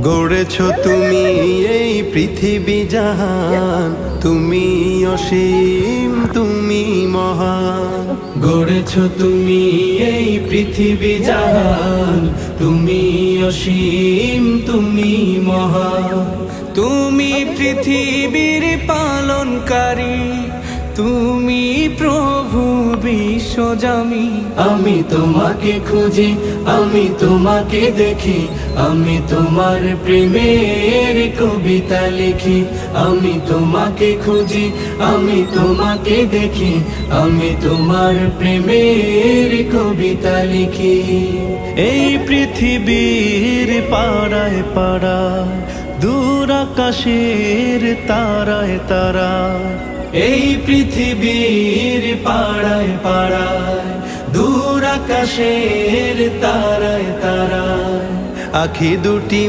গড়েছ তুমি এই পৃথিবী জাহান, তুমি অসীম তুমি মহান। গড়েছ তুমি এই পৃথিবী জাহান, তুমি অসীম তুমি মহান। তুমি পৃথিবীর পালনকারী, তুমি প্রভু বিশ্বজামি। আমি তোমাকে খুঁজি, আমি তোমাকে দেখি, আমি তোমার প্রেমের কবিতা লিখি। আমি তোমাকে খুঁজি, আমি তোমাকে দেখি, আমি তোমার প্রেমের কবিতা লিখি। এই পৃথিবীর পাড়ায় পাড়ায়, দূর আকাশের তারায় তারায়, এই পৃথিবীর পাড়ায় পাড়ায়, দূর আকাশের তারায় তারায়, আখি দুটি